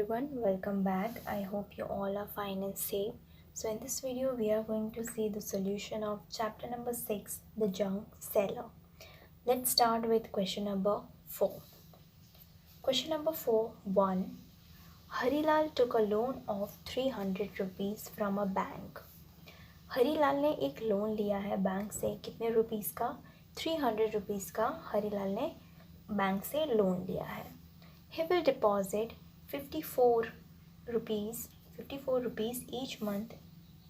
everyone, welcome back. I hope you all are fine and safe. So in this video we are going to see the solution of chapter number 6, the junk seller. Let's start with question number 4. Question number 4, 1. Harilal took a loan of 300 rupees from a bank. Harilal ने एक loan लिया है bank से, कितने rupees का? 300 rupees का हरीलाल ने bank से लोन लिया है. He will deposit 54 rupees each month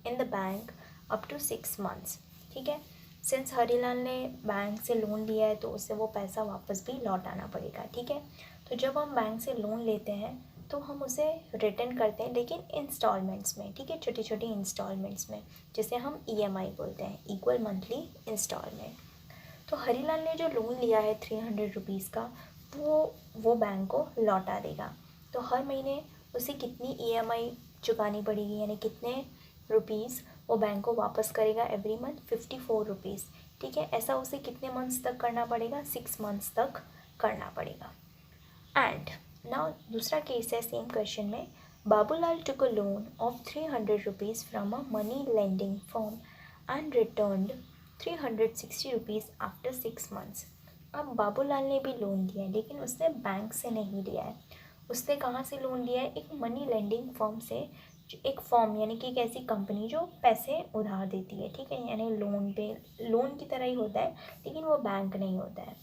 in the bank up to 6 months. ठीक है, सिंस हरीलाल ने बैंक से लोन लिया है तो उसे वो पैसा वापस भी लौटाना पड़ेगा. ठीक है, तो जब हम बैंक से लोन लेते हैं तो हम उसे रिटर्न करते हैं, लेकिन इंस्टॉलमेंट्स में. ठीक है, छोटी छोटी इंस्टॉलमेंट्स में, जिसे हम EMI बोलते हैं, इक्वल मंथली इंस्टॉलमेंट. तो हरीलाल ने जो लोन लिया है 300 रुपीज़ का, वो बैंक को लौटा देगा. तो हर महीने उसे कितनी EMI चुकानी पड़ेगी, यानी कितने रुपीज़ वो बैंक को वापस करेगा एवरी मंथ? 54 रुपीज़. ठीक है, ऐसा उसे कितने मंथ्स तक करना पड़ेगा? 6 मंथ्स तक करना पड़ेगा. एंड नाउ दूसरा केस है सेम क्वेश्चन में. Babulal took a loan of 300 rupees from a money lending firm and returned 360 rupees after 6 months. अब बाबूलाल ने भी लोन लिया है, लेकिन उसने बैंक से नहीं लिया है. उसने कहाँ से लोन लिया है? एक मनी लेंडिंग फर्म से. एक फर्म यानी कि एक ऐसी कंपनी जो पैसे उधार देती है. ठीक है, यानी लोन की तरह ही होता है, लेकिन वो बैंक नहीं होता है.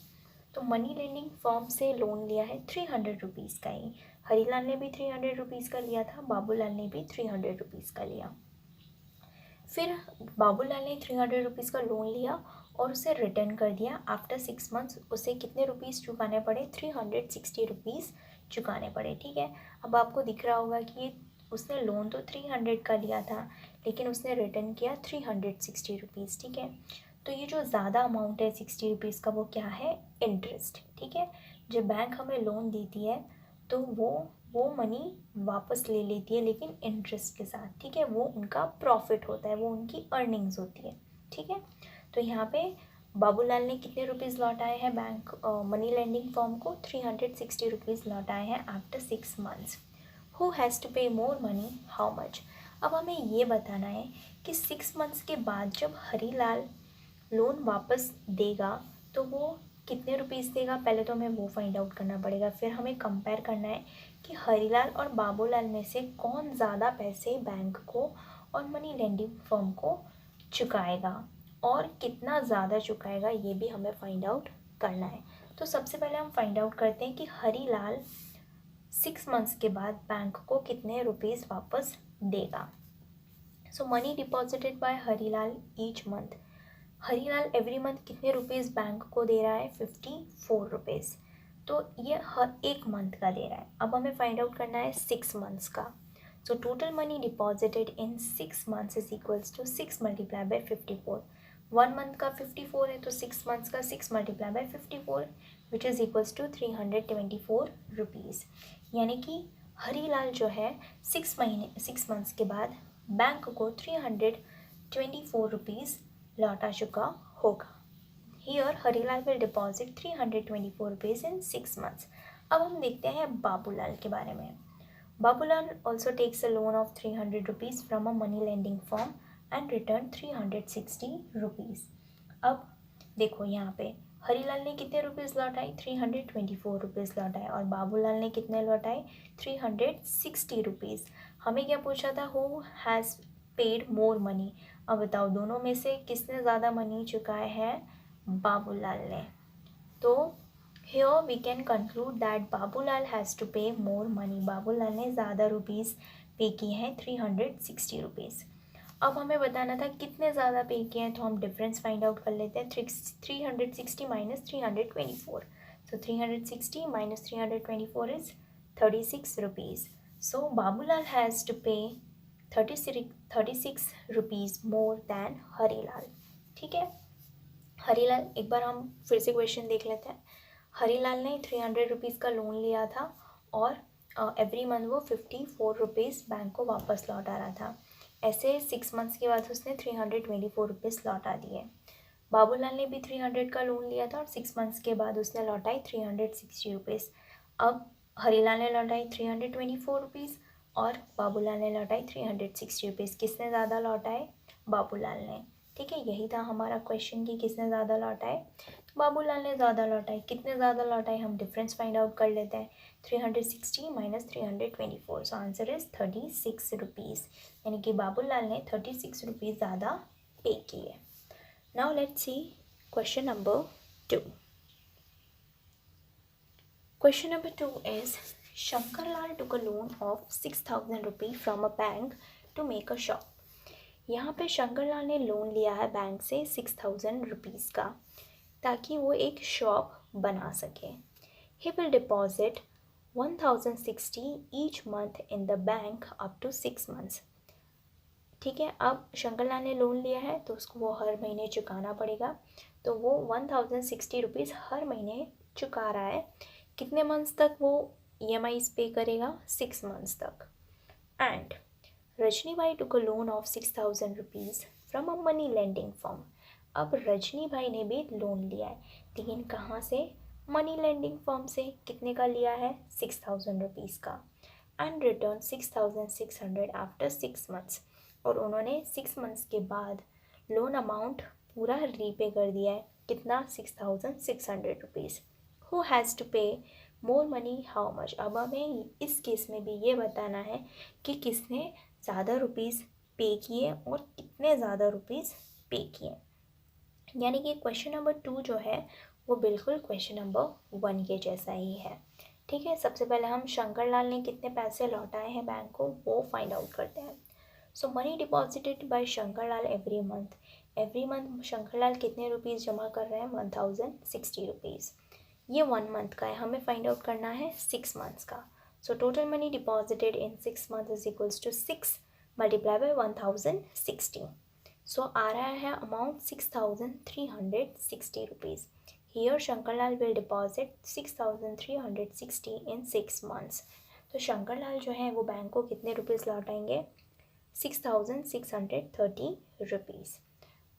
तो मनी लेंडिंग फर्म से लोन लिया है 300 रुपीज़ का ही. हरीलाल ने भी 300 रुपीज़ का लिया था, बाबूलाल ने भी 300 रुपीज़ का लिया. फिर बाबूलाल ने 300 रुपीज़ का लोन लिया और उसे रिटर्न कर दिया. आफ्टर 6 मंथ्स उसे कितने रुपीज़ चुकाने पड़े? 360 रुपीज़ चुकाने पड़े. ठीक है, अब आपको दिख रहा होगा कि उसने लोन तो 300 का लिया था, लेकिन उसने रिटर्न किया 360 रुपीज़. ठीक है, तो ये जो ज़्यादा अमाउंट है 60 रुपीज़ का, वो क्या है? इंटरेस्ट. ठीक है, जब बैंक हमें लोन देती है तो वो मनी वापस ले लेती है, लेकिन इंटरेस्ट के साथ. ठीक है, वो उनका प्रॉफिट होता है, वो उनकी अर्निंग्स होती है. ठीक है, तो यहाँ पे बाबूलाल ने कितने रुपीज़ लौटाए हैं बैंक मनी लेंडिंग फर्म को? 360 रुपीज़ लौटाए हैं after 6 months. Who has to pay more money, how much? अब हमें ये बताना है कि 6 मंथ्स के बाद जब हरीलाल लोन वापस देगा तो वो कितने रुपीज़ देगा. पहले तो हमें वो फाइंड आउट करना पड़ेगा. फिर हमें कंपेयर करना है कि हरीलाल और बाबूलाल में से कौन ज़्यादा पैसे बैंक को और मनी लेंडिंग फर्म को चुकाएगा, और कितना ज़्यादा चुकाएगा, ये भी हमें फाइंड आउट करना है. तो सबसे पहले हम फाइंड आउट करते हैं कि हरीलाल 6 मंथ्स के बाद बैंक को कितने रुपीज़ वापस देगा. So money deposited by Harilal each month. Harilal every month कितने रुपीज़ बैंक को दे रहा है? 54 रुपीज़. तो ये हर एक मंथ का दे रहा है. अब हमें फाइंड आउट करना है 6 मंथ्स का. So total money deposited in 6 months is equals to 6 multiply by 54. 1 month का 54 है, तो 6 मंथ्स का 6 multiply by 54 which is equals to 324 rupees. यानी कि हरीलाल जो है 6 मंथ्स के बाद बैंक को 324 रुपीज़ लौटा चुका होगा. Here Harilal will deposit 324 rupees in 6 months. अब हम देखते हैं बाबूलाल के बारे में. Babulal also takes a loan of 300 rupees from a money lending firm and return 360 rupees. अब देखो यहाँ पे हरीलाल ने कितने रुपीज़ लौटाए? 324 रुपीज़ लौटाए. और बाबूलाल ने कितने लौटाए? 360 रुपीज़. हमें क्या पूछा था? Who has paid more money. अब बताओ दोनों में से किसने ज़्यादा मनी चुकाए हैं? बाबूलाल ने. तो here we can conclude that Babulal has to pay more money. Babulal ने ज़्यादा रुपीज़ पे किए हैं, 360 रुपीज़. अब हमें बताना था कितने ज़्यादा पे किए हैं, तो हम डिफरेंस फाइंड आउट कर लेते हैं. 360 minus 324. So 360 minus 324 is 36 rupees. So Babulal has to pay 36 rupees more than Harilal. ठीक है, हरीलाल, एक बार हम फिर से क्वेश्चन देख लेते हैं. हरीलाल ने 300 रुपीज़ का लोन लिया था और एवरी मंथ वो 54 रुपीज़ बैंक को वापस लौटा रहा था. ऐसे 6 मंथ्स के बाद उसने 324 रुपीज़ लौटा दिए. बाबूलाल ने भी 300 का लोन लिया था और 6 मंथ्स के बाद उसने लौटाई 360 रुपीज़. अब हरीलाल ने लौटाई 324 रुपीज़ और बाबूलाल ने लौटाई 360 रुपीज़। किसने ज़्यादा लौटाए? बाबूलाल ने। ठीक है, यही था हमारा क्वेश्चन कि किसने ज़्यादा लौटाए। बाबूलाल ने ज़्यादा लौटाए। कितने ज़्यादा लौटाए हम डिफरेंस फाइंड आउट कर लेते हैं। 360 minus 324, so answer is 36 rupees, यानी कि बाबूलाल ने 36 रुपीज़ ज़्यादा पे किए। Now let's C question number 2. Question number 2 is Shankarlal took a loan of 6,000 rupees from a bank to make a shop. यहाँ पे शंकरलाल ने लोन लिया है बैंक से 6,000 रुपीज़ का ताकि वो एक शॉप बना सके. He will deposit 1,060 each month in the bank up to 6 months. ठीक है, अब शंकरलाल ने लोन लिया है तो उसको वो हर महीने चुकाना पड़ेगा. तो वो 1,060 रुपीज़ हर महीने चुका रहा है. कितने मंथ्स तक वो EMIs पे करेगा? 6 मंथ्स तक. And Rajni bhai took a loan of 6,000 rupees from a money lending firm. अब रजनी भाई ने भी लोन लिया है, लेकिन कहाँ से? मनी लेंडिंग फर्म से. कितने का लिया है? 6,000 रुपीज़ का. And return 6,600 after 6 months. और उन्होंने 6 मंथ्स के बाद लोन अमाउंट पूरा रीपे कर दिया है. कितना? 6,600 rupees. Who has to pay more money, how much. अब हमें इस केस में भी ये बताना है कि किसने ज़्यादा रुपीज़ पे किए और कितने ज़्यादा रुपीज़ पे किए. यानी कि क्वेश्चन नंबर 2 जो है वो बिल्कुल क्वेश्चन नंबर 1 के जैसा ही है. ठीक है, सबसे पहले हम शंकरलाल ने कितने पैसे लौटाए हैं बैंक को वो फाइंड आउट करते हैं. So money deposited by Shankarlal every month. Every month Shankarlal कितने रुपीज़ जमा कर रहे हैं? 1,060 रुपीज़. ये 1 मंथ का है, हमें फाइंड आउट करना है 6 मंथ्स का. So total money deposited in 6 month is equals to 6 multiply by 1,060. So आ रहा है amount 6,360 rupees. Here Shankarlal will deposit 6,360 in 6 months. तो शंकरलाल जो है वो बैंक को कितने रुपीज़ लौटाएंगे? 6,630 रुपीज़.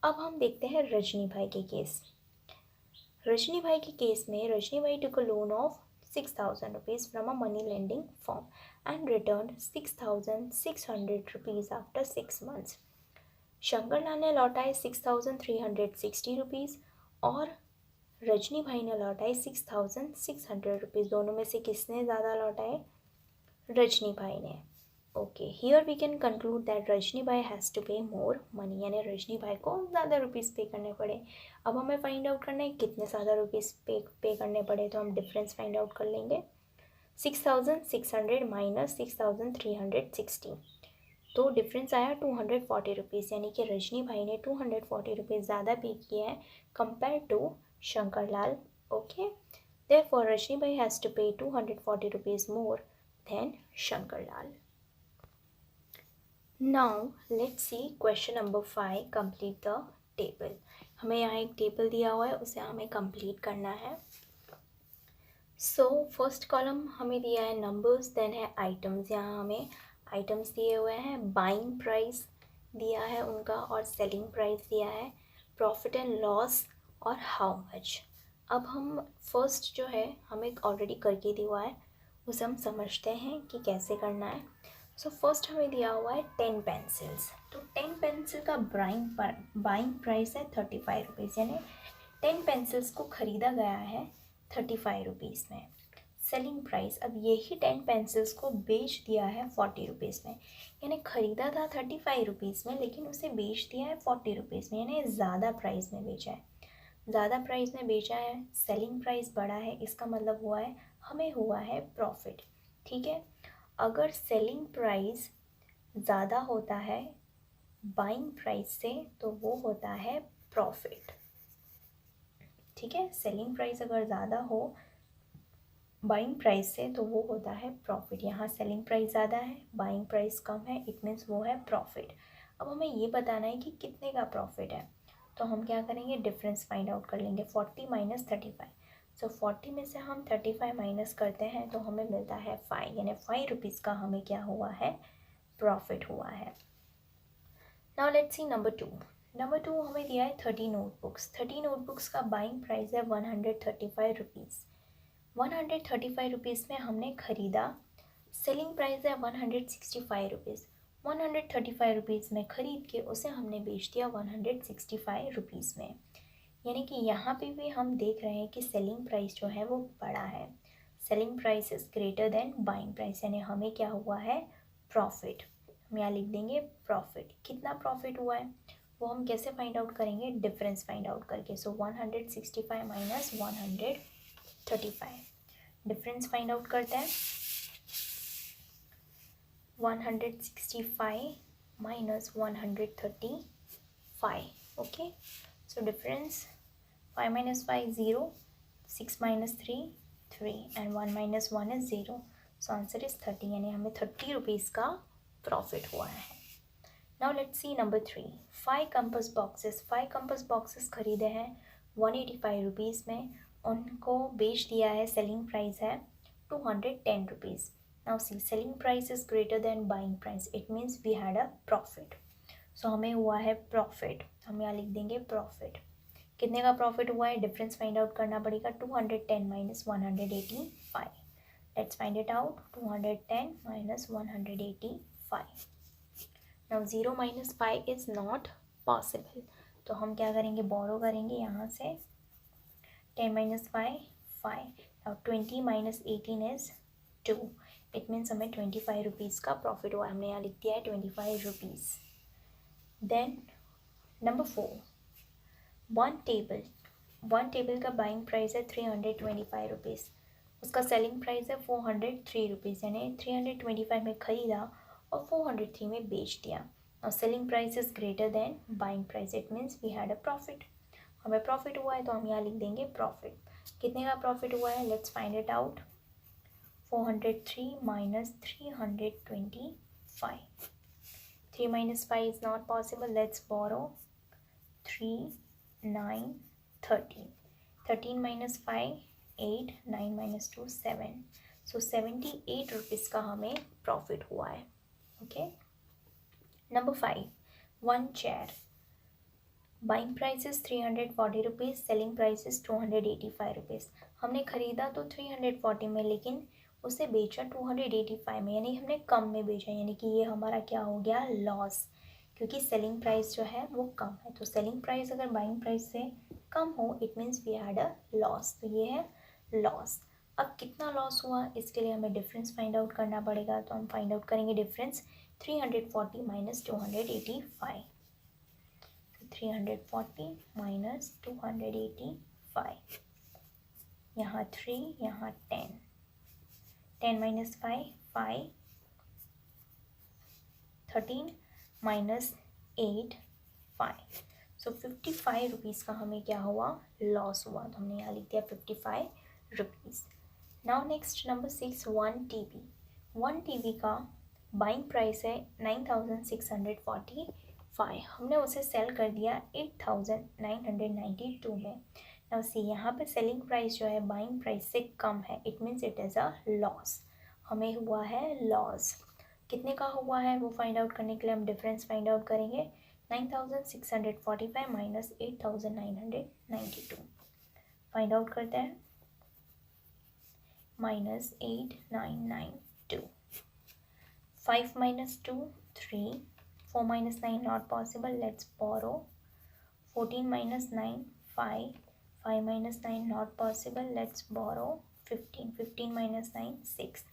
अब हम देखते हैं रजनी भाई के केस. रजनी भाई के केस में Rajni bhai took a loan of 6,000 rupees from a money lending firm and return 6,600 rupees after 6 months. Shankarlal ने लौटाए 6,360 रुपीज़ और रजनी भाई ने लौटाए 6,600 रुपीज़. दोनों में से किसने ज़्यादा लौटाए? रजनी भाई ने. Okay, here we can conclude that Rajni भाई has to pay more money, यानी रजनी भाई को ज़्यादा रुपीज़ पे करने पड़े. अब हमें फाइंड आउट करना है कितने ज़्यादा रुपीज़ पे करने पड़े. तो हम डिफरेंस फाइंड आउट कर लेंगे. 6,600 माइनस 6,360, तो डिफरेंस आया 240 रुपीज़, यानी कि रजनी भाई ने 240 रुपीज़ ज़्यादा पे किया है compare to Shankarlal. Okay, therefore Rajni भाई has to pay 240 rupees more than Shankarlal. Now let's see question number 5. Complete the table. हमें यहाँ एक टेबल दिया हुआ है, उसे हमें कंप्लीट करना है. सो फर्स्ट कॉलम हमें दिया है नंबर्स, देन है आइटम्स. यहाँ हमें आइटम्स दिए हुए हैं. बाइंग प्राइस दिया है उनका और सेलिंग प्राइस दिया है. प्रॉफिट एंड लॉस और हाउ मच. अब हम फर्स्ट जो है हमें ऑलरेडी करके दिया हुआ है, उसे हम समझते हैं कि कैसे करना है. सो फर्स्ट हमें दिया हुआ है 10 पेंसिल्स. तो 10 पेंसिल का बाइंग प्राइस है 35 रुपीज़, यानी 10 पेंसिल्स को ख़रीदा गया है 35 रुपीज़ में. सेलिंग प्राइस, अब यही 10 पेंसिल्स को बेच दिया है 40 रुपीज़ में, यानी ख़रीदा था 35 रुपीज़ में लेकिन उसे बेच दिया है 40 रुपीज़ में, यानी ज़्यादा प्राइस में बेचा है. ज़्यादा प्राइस में बेचा है, सेलिंग प्राइस बढ़ा है, इसका मतलब हुआ है हमें हुआ है प्रॉफिट. ठीक है, अगर सेलिंग प्राइस ज़्यादा होता है बाइंग प्राइस से तो वो होता है प्रॉफिट. ठीक है, सेलिंग प्राइस अगर ज़्यादा हो बाइंग प्राइस से तो वो होता है प्रॉफिट. यहाँ सेलिंग प्राइस ज़्यादा है, बाइंग प्राइस कम है, इट मीन्स वो है प्रॉफिट. अब हमें ये बताना है कि कितने का प्रॉफिट है. तो हम क्या करेंगे? डिफरेंस फाइंड आउट कर लेंगे. 40 माइनस 35. सो 40 में से हम 35 माइनस करते हैं तो हमें मिलता है 5, यानी 5 रुपीज़ का हमें क्या हुआ है? प्रॉफिट हुआ है. Now let's see number 2. Number 2 हमें दिया है 30 नोटबुक्स. 30 नोटबुक्स का बाइंग प्राइस है 135 रुपीज़. ₹135 में हमने ख़रीदा, सेलिंग प्राइस है ₹165। ₹135 में ख़रीद के उसे हमने बेच दिया ₹165 में। यानी कि यहाँ पे भी हम देख रहे हैं कि सेलिंग प्राइस जो है वो बड़ा है। Selling price is greater than buying price, यानी हमें क्या हुआ है, प्रॉफिट। हम यहाँ लिख देंगे प्रॉफिट। कितना प्रॉफिट हुआ है वो हम कैसे फाइंड आउट करेंगे, डिफरेंस फाइंड आउट करके। सो 165 माइनस 135, डिफरेंस फाइंड आउट करते हैं। 165 minus 135. Okay, so difference 5 minus 5 0, 6 minus 3 3, and 1 minus 1 is 0. So answer is 30, यानी हमें 30 रुपीज़ का प्रॉफिट हुआ है। Now let's see number 3. 5 compass boxes, 5 compass boxes खरीदे हैं 185 रुपीज़ में, उनको बेच दिया है, सेलिंग प्राइस है 210 rupees. Now see, selling price is greater than buying price. It means we had a profit. So हमें हुआ है प्रॉफिट, हम यहाँ लिख देंगे प्रॉफिट। कितने का प्रॉफिट हुआ है, डिफरेंस फाइंड आउट करना पड़ेगा। 210 minus 185, let's find it out. 210 minus 185। Now 0 minus 5 is not possible, तो हम क्या करेंगे, बोरो करेंगे यहाँ से। 10 minus 5 5। Now 20 minus 18 is 2। It means हमें 25 रुपीज़ का प्रॉफिट हुआ। हमने यहाँ लिख दिया है 25 rupees. Then number 4, one table का बाइंग प्राइस है 325 रुपीज़, उसका सेलिंग प्राइस है 403 रुपीज़, यानी 325 में ख़रीदा और 403 में बेच दिया। और selling price is greater than buying price, it means we had a profit. हमें प्रॉफिट हुआ है तो हम यहाँ लिख देंगे प्रॉफिट। कितने का प्रॉफिट हुआ है, let's find it out. 403 minus 325. 3 minus 5 is not possible. Let's borrow 3, 9, 13. 13 minus 5, 8, 9 minus 2, 7. So 78 rupees का हमें प्रॉफिट हुआ है। Okay, number 5, one chair. Buying price is 340 rupees, selling price is 285 rupees. हमने ख़रीदा तो 340 में, लेकिन उसे बेचा 285 में, यानी हमने कम में बेचा, यानी कि ये हमारा क्या हो गया, लॉस, क्योंकि सेलिंग प्राइस जो है वो कम है। तो सेलिंग प्राइस अगर बाइंग प्राइस से कम हो, it means we had a loss, तो ये है लॉस। अब कितना लॉस हुआ, इसके लिए हमें डिफरेंस फाइंड आउट करना पड़ेगा, तो हम फाइंड आउट करेंगे डिफरेंस। 340 माइनस 285, 340 माइनस 285, यहाँ 3, यहाँ 10, 10 माइनस 5 5, 13 माइनस 8 5। सो 55 रुपीज़ का हमें क्या हुआ, लॉस हुआ, तो हमने यहाँ लिख दिया 55 rupees. Now next number 6, one TV का बाइंग प्राइस है 9645, हमने उसे सेल कर दिया 8992 में। नाउ सी, यहाँ पे सेलिंग प्राइस जो है बाइंग प्राइस से कम है, it means it is a loss, हमें हुआ है लॉस। कितने का हुआ है वो फाइंड आउट करने के लिए हम डिफरेंस फाइंड आउट करेंगे। 9645 माइनस 8992 फाइंड आउट करते हैं। Minus 8992, 5 minus 2 3, 4 minus 9 not possible, let's borrow। 14 minus 9 5, 5 minus 9 not possible, let's borrow। 15 15 minus 9 6,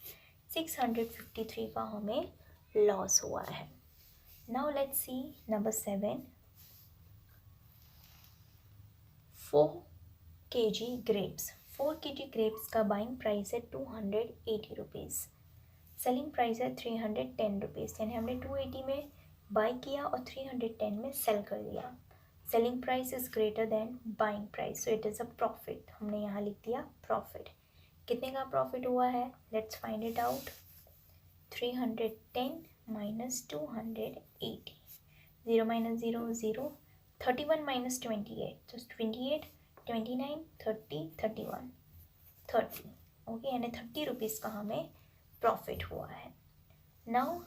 653 का हमें लॉस हुआ है। Now let's see number 7, 4 kg grapes. 4 kg grapes का बाइंग प्राइस है 280 rupees, selling price है 310 rupees, यानी हमने 280 में बाई किया और 310 में सेल कर दिया। Selling price is greater than buying price, so it is a profit, हमने यहाँ लिख दिया प्रॉफिट। कितने का प्रॉफिट हुआ है, let's find it out. 310 minus 280, 0 minus 0 0, 31 minus 28, तो 28, 29, 30, 31, 30, ओके, यानी 30 रुपीज़ का हमें प्रॉफिट हुआ है। Now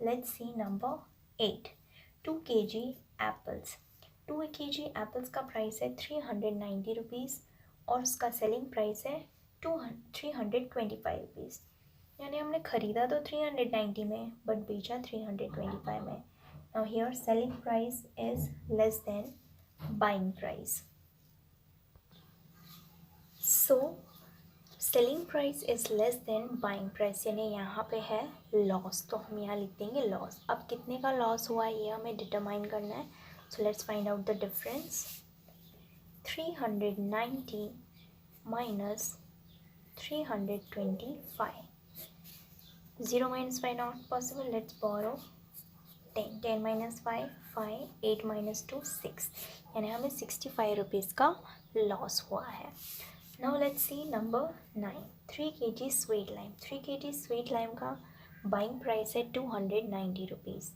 let's see number 8, 2 kg apples. 2 kg apples का प्राइस है 390 रुपीज़ और उसका सेलिंग प्राइस है 325 रुपीज़, यानी हमने ख़रीदा तो 390 में बट बेचा 325 में. Now here selling price is less than buying price. So selling price is less than buying price, यानी यहाँ पे है लॉस, तो हम यहाँ लिख देंगे लॉस. अब कितने का लॉस हुआ ये हमें डिटरमाइन करना है. So let's find out the difference. 390 minus 325. 0 minus 5 not possible. Let's borrow 10. 10 minus 5 5. 8 minus 2 6, यानी हमें 65 रुपीज़ का लॉस हुआ है. Now let's see number 9. 3 kg sweet lime. 3 kg sweet lime का बाइंग प्राइस है 290 रुपीज़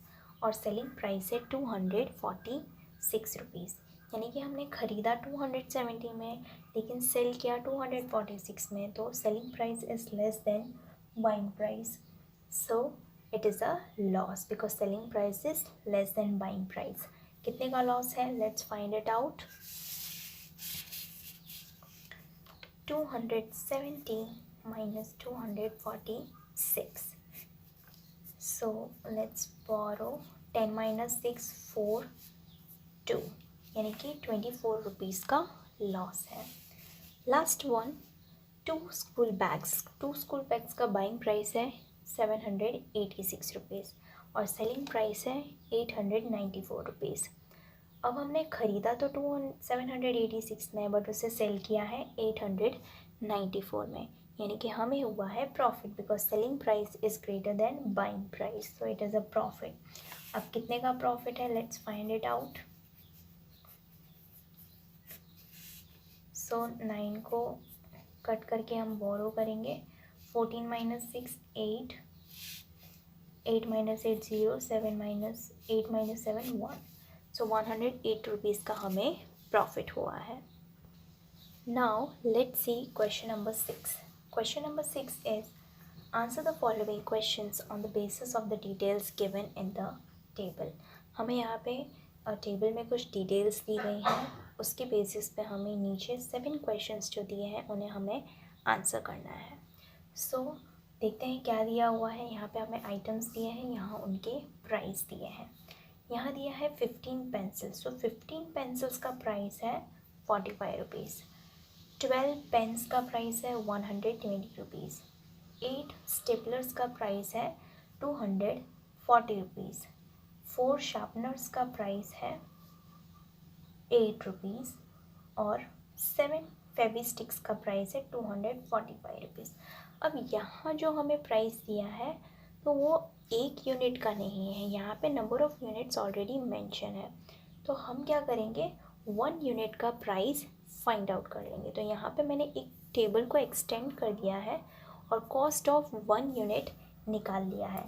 और सेलिंग प्राइस है 246 rupees, यानी कि हमने ख़रीदा 270 में लेकिन सेल किया 246 में, तो selling price is less than buying price. So it is a loss because selling price is less than buying price. कितने का लॉस है, let's find it out. 270 minus 246. So let's borrow 10 minus 6 4 2, यानी कि 24 rupees का loss है. Last one, 2 school bags. 2 school bags का buying price है 786 rupees और सेलिंग प्राइस है 894 रुपीज़. अब हमने ख़रीदा तो 786 में बट उसे सेल किया है 894 में, यानी कि हमें हुआ है profit because selling price is greater than buying price, so it is a profit. अब कितने का प्रॉफिट है, लेट्स फाइंड इट आउट. सो 9 को कट करके हम बोरो करेंगे. 14 माइनस 6 8, 8 माइनस 8 0, 7 माइनस 8 माइनस 7 1. सो 108 रुपीज़ का हमें प्रॉफिट हुआ है. Now let's C question number 6. Question number 6 is answer the following questions on the basis of the details given in the table. हमें यहाँ पे टेबल में कुछ डिटेल्स दी गई हैं, उसके बेसिस पे हमें नीचे 7 क्वेश्चंस जो दिए हैं उन्हें हमें आंसर करना है. सो देखते हैं क्या दिया हुआ है. यहाँ पे हमें आइटम्स दिए हैं, यहाँ उनके प्राइस दिए हैं. यहाँ दिया है 15 पेंसिल्स, तो 15 पेंसिल्स का प्राइस है 45 रुपीज़. 12 पेन्स का प्राइस है 120 रुपीज़. 8 स्टेपलर्स का प्राइस है 240 रुपीज़. 4 शार्पनर्स का प्राइस है 8 रुपीज़ और 7 फेविस्टिक्स का प्राइस है 245 रुपीज़. अब यहाँ जो हमें प्राइस दिया है तो वो एक यूनिट का नहीं है, यहाँ पे number of units already mention है, तो हम क्या करेंगे 1 यूनिट का प्राइस फाइंड आउट कर लेंगे. तो यहाँ पे मैंने एक टेबल को एक्सटेंड कर दिया है और कॉस्ट ऑफ 1 यूनिट निकाल लिया है,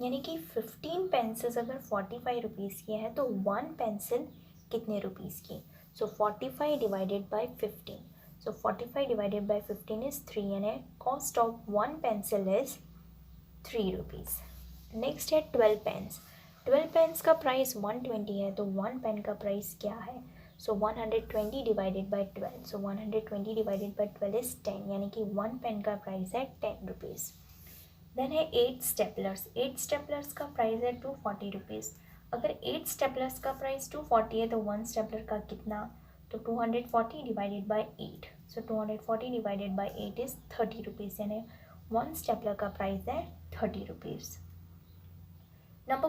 यानी कि 15 पेंसिल्स अगर 45 रुपीज़ की है तो 1 पेंसिल कितने रुपीज़ की. सो 45 divided by 15. So 45 divided by 15 is 3, यानी cost of 1 pencil is 3 rupees. Next है 12 पेन्स. 12 पेन्स का प्राइस 120 है, तो 1 पेन का प्राइस क्या है. सो 120 divided by 12. So 120 divided by 12 is 10, यानी कि 1 पेन का प्राइस है 10 रुपीज़. देन है 8 स्टेपलर्स. 8 स्टेपलर्स का प्राइस है 240 रुपीज़. अगर 8 स्टेपलर्स का प्राइस 240 है तो 1 स्टेपलर का कितना, तो 240 divided by 8. So 240 divided by 8 is 30 rupees, यानी 1 स्टेपलर का प्राइस है 30 रुपीज़. Number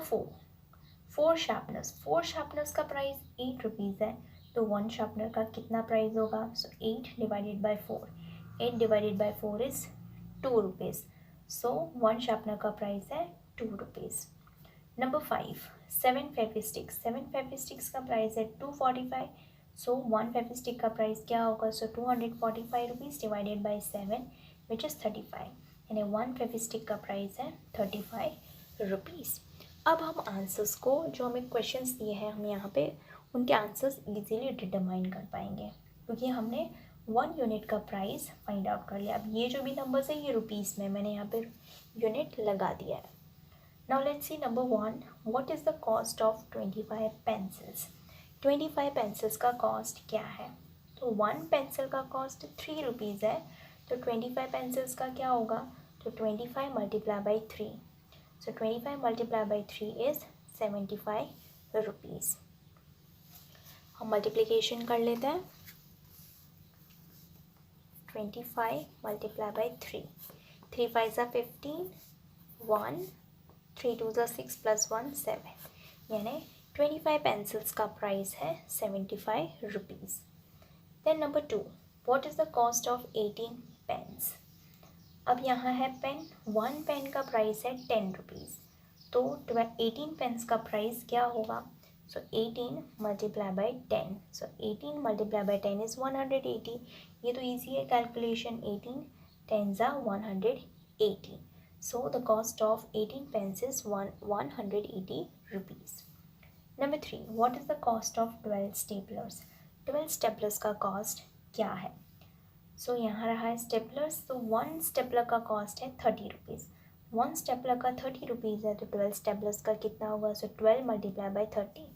4 sharpeners. 4 शार्पनर्स का प्राइस 8 रुपीज़ है, तो 1 शार्पनर का कितना प्राइस होगा. सो 8 divided by 4. 8 divided by 4 is 2 rupees. So 1 sharpener का प्राइस है 2 रुपीज़. नंबर 5 7 फेविस्टिक्स. 7 फेविस्टिक्स का प्राइस है 245. सो 1 फेविस्टिक का प्राइस क्या होगा. सो 245 rupees divided by 7 which is 35, यानी 1 फेविस्टिक का प्राइस है 35 रुपीज़. अब हम आंसर्स को, जो हमें क्वेश्चंस दिए हैं, हम यहाँ पे उनके आंसर्स इजीली डिटरमाइन कर पाएंगे क्योंकि हमने 1 यूनिट का प्राइस फाइंड आउट कर लिया. अब ये जो भी नंबर्स है ये रुपीज़ में मैंने यहाँ पे यूनिट लगा दिया है. Now let's see number 1. What is the cost of 25 pencils. 25 pencils का कॉस्ट क्या है. तो 1 पेंसिल का कॉस्ट 3 रुपीज़ है, तो 25 पेंसिल्स का क्या होगा, तो 25 multiply by 3, so 25 multiply by 3 is 75 rupees. हम मल्टीप्लिकेशन कर लेते हैं। 25 मल्टीप्लाई बाई 3, 3 5 ज़ा 15, 1 3 2 ज़ा 6 प्लस 1 7, यानी 25 पेंसिल्स का प्राइस है 75 rupees. Then number 2, what is the cost of 18 pens. अब यहाँ है पेन, 1 पेन का प्राइस है 10 रुपीज़, तो 18 पेन्स का प्राइस क्या होगा, सो 18 multiply by 10, so 18 multiply by 10 is 180। ये तो ईजी है कैलकुलेशन, 18 10 ज़ा 180, so the cost of 18 pens is 180 rupees. Number 3, what is the cost of 12 staplers. 12 staplers का कॉस्ट क्या है, सो यहाँ रहा है स्टेपलर्स, तो 1 स्टेपलर का कॉस्ट है 30 रुपीज़, 1 स्टेपलर का 30 रुपीज़ है, तो 12 स्टेपलर्स का कितना होगा, सो 12 मल्टीप्लाई बाई 30,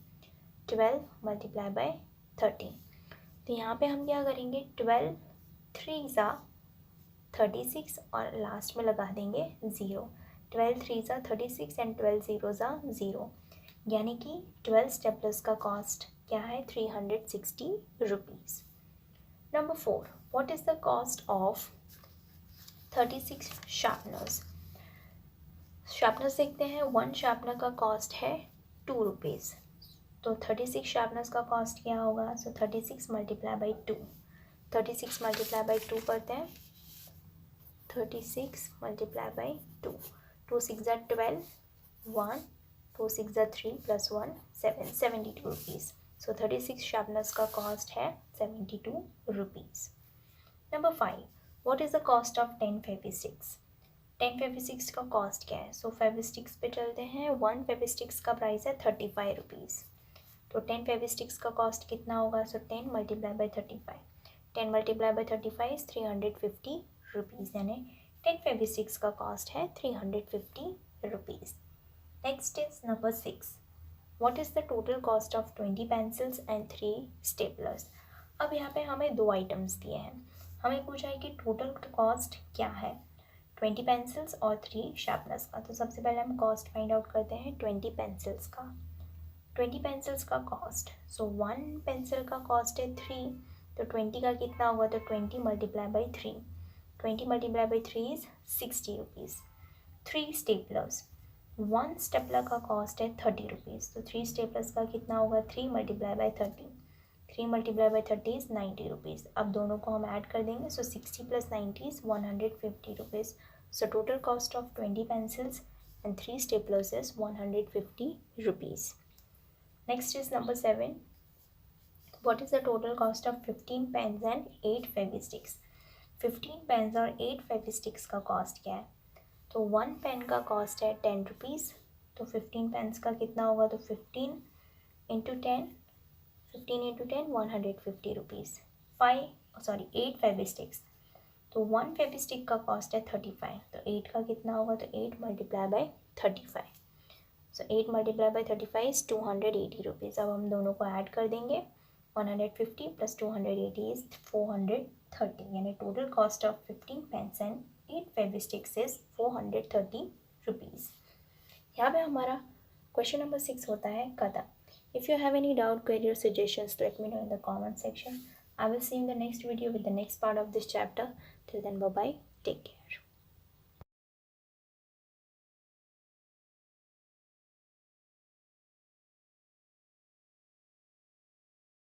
12 मल्टीप्लाई बाई 30, तो यहाँ पे हम क्या करेंगे, 12 3 ज़ा 36 और लास्ट में लगा देंगे 0, 12 3 ज़ा 36 एंड 12 0 ज़ा 0, यानी कि 12 स्टेपलर्स का कॉस्ट क्या है, 360 rupees. Number 4, what is the cost of 36 sharpeners. Sharpeners देखते हैं, 1 शार्पनर का कॉस्ट है 2 रुपीज़, तो 36 शार्पनर्स का कॉस्ट क्या होगा, सो 36 मल्टीप्लाई बाई 2, 36 मल्टीप्लाई बाई 2 करते हैं, 36 मल्टीप्लाई बाई 2, 2 6 ज़ा 12, 1 2 6 ज़ा 3 प्लस 1 7, 72 रुपीज़, सो 36 शार्पनर्स का कॉस्ट है 72 rupees. Number 5, what is the cost of 10 फेविस्टिक्स। 10 फेविस्टिक्स का कॉस्ट क्या है, सो फेविस्टिक्स पे चलते हैं, 1 फेविस्टिक्स का प्राइस है 35 रुपीज़, तो 10 फेविस्टिक्स का कॉस्ट कितना होगा, सो 10 multiply by 35, 10 multiply by 35 is 350 rupees, यानी 10 फेविस्टिक्स का कॉस्ट है 350 rupees. Next is number 6, what is the total cost of 20 pencils and 3 staplers. अब यहाँ पे हमें 2 आइटम्स दिए हैं, हमें पूछा है कि टोटल कॉस्ट क्या है 20 पेंसिल्स और 3 शार्पनर्स का। तो सबसे पहले हम कॉस्ट फाइंड आउट करते हैं 20 पेंसिल्स का। 20 पेंसिल्स का कॉस्ट, सो 1 पेंसिल का कॉस्ट है 3, तो 20 का कितना होगा, तो 20 multiply by 3, 20 multiply by 3 is 60 rupees. 3 staplers, 1 stapler का कॉस्ट है 30 रुपीज़, तो 3 स्टेपलर्स का कितना होगा, 3 multiply by 30, 3 multiply by 30 is 90 rupees. अब दोनों को हम ऐड कर देंगे, so 60 plus 90 is 150 rupees, so total cost of 20 pencils and 3 staplers is 150 rupees. Next is number 7, what is the total cost of 15 pens and 8 Fevisticks. 15 pens और 8 फेविस्टिक्स का cost क्या है, तो 1 पेन का कॉस्ट है 10 रुपीज़, तो 15 पेन्स का कितना होगा, तो 15 इंटू 10, 150 रुपीज़। 8 फेविस्टिक्स, तो 1 फेविस्टिक का कॉस्ट है 35, तो 8 का कितना होगा, तो 8 multiply by 35, so 8 multiply by 35 is 280 rupees. अब हम दोनों को ऐड कर देंगे, 150 प्लस 280 इज़ 430, यानी total cost of 15 pens and 8 Fevisticks is 430 rupees. यहाँ पे हमारा क्वेश्चन नंबर 6 होता है खत्म। If you have any doubt, query or suggestions, let me know in the comment section. I will see you in the next video with the next part of this chapter. Till then, bye bye. Take care.